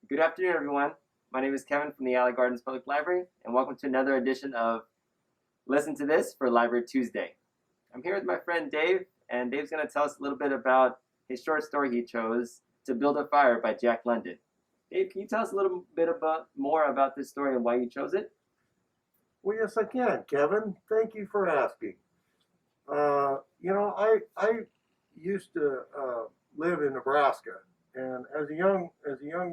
Good afternoon, everyone. My name is Kevin from the Alley Gardens Public Library, and welcome to another edition of Listen to This for Library Tuesday. I'm here with my friend Dave, and Dave's going to tell us a little bit about his short story he chose, To Build a Fire by Jack London. Dave, can you tell us a little bit more about this story and why you chose it? Well, yes, I can, Kevin. Thank you for asking. I used to live in Nebraska, and as a young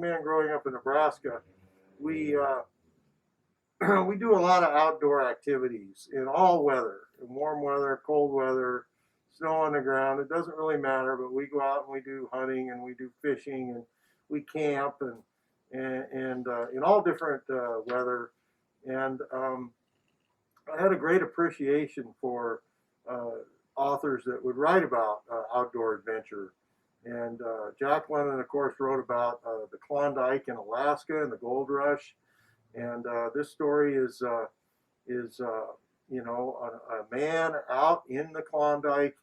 man growing up in Nebraska, we we do a lot of outdoor activities in all weather, in warm weather, cold weather, snow on the ground. It doesn't really matter, but we go out and we do hunting and we do fishing and we camp and in all different weather. And I had a great appreciation for authors that would write about outdoor adventure. And Jack London, of course, wrote about the Klondike in Alaska and the gold rush. And this story is a man out in the Klondike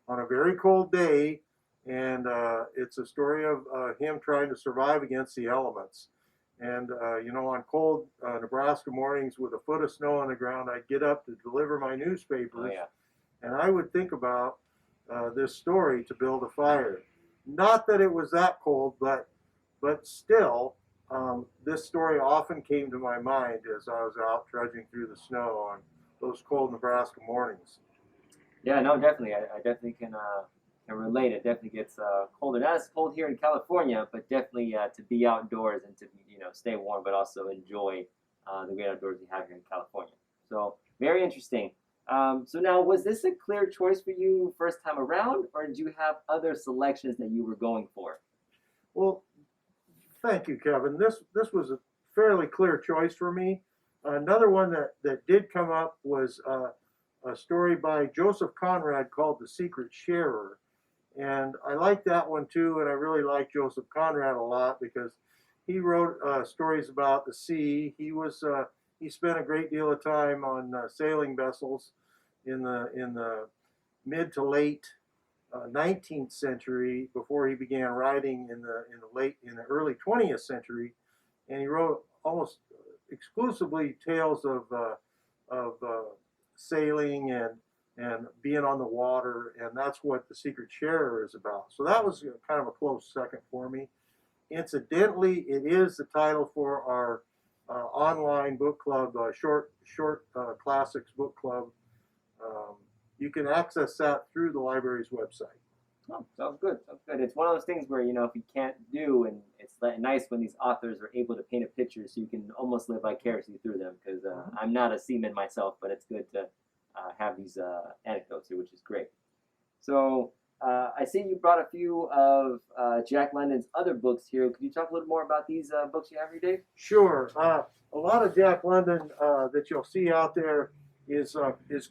on a very cold day, and it's a story of him trying to survive against the elements. And on cold Nebraska mornings with a foot of snow on the ground, I'd get up to deliver my newspapers, and I would think about this story, To Build a Fire. Not that it was that cold, but still, this story often came to my mind as I was out trudging through the snow on those cold Nebraska mornings. Yeah, no, definitely. I definitely can relate. It definitely gets colder. Not as cold here in California, but definitely to be outdoors and to stay warm, but also enjoy the great outdoors we have here in California. So very interesting. So now, was this a clear choice for you first time around, or did you have other selections that you were going for? Well, thank you, Kevin. This was a fairly clear choice for me. Another one that did come up was a story by Joseph Conrad called The Secret Sharer. And I like that one too, and I really like Joseph Conrad a lot because he wrote stories about the sea. He spent a great deal of time on sailing vessels in the mid to late 19th century before he began writing in the early 20th century, and he wrote almost exclusively tales of sailing and being on the water, and that's what The Secret Sharer is about. So that was kind of a close second for me. Incidentally, it is the title for our online book club, short classics book club. You can access that through the library's website. Oh, sounds good. Sounds good. It's one of those things where, if you can't do, and it's nice when these authors are able to paint a picture so you can almost live vicariously through them, because I'm not a seaman myself, but it's good to have these anecdotes here, which is great. So I see you brought a few of Jack London's other books here. Could you talk a little more about these books you have here, Dave? Sure. A lot of Jack London that you'll see out there is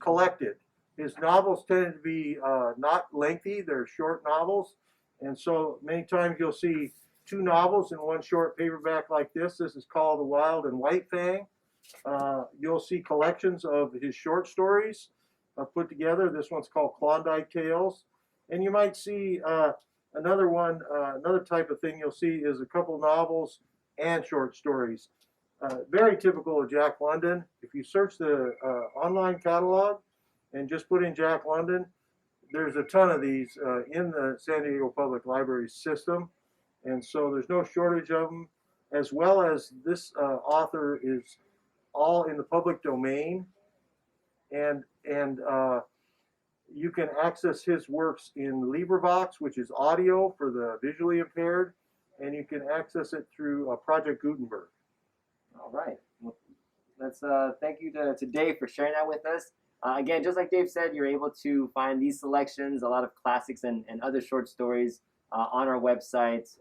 collected. His novels tend to be not lengthy. They're short novels. And so many times you'll see two novels in one short paperback like this. This is called The Wild and White Fang. You'll see collections of his short stories put together. This one's called Klondike Tales. And you might see another type of thing you'll see is a couple novels and short stories. Very typical of Jack London. If you search the online catalog and just put in Jack London, there's a ton of these in the San Diego Public Library system. And so there's no shortage of them, as well as this author is all in the public domain. And you can access his works in LibriVox, which is audio for the visually impaired, and you can access it through Project Gutenberg. All right. Well, let's thank you to Dave for sharing that with us. Again, just like Dave said, you're able to find these selections, a lot of classics and other short stories on our website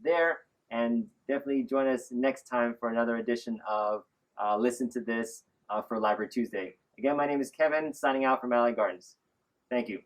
there. And definitely join us next time for another edition of Listen to This for Library Tuesday. Again, my name is Kevin, signing out from Alley Gardens. Thank you.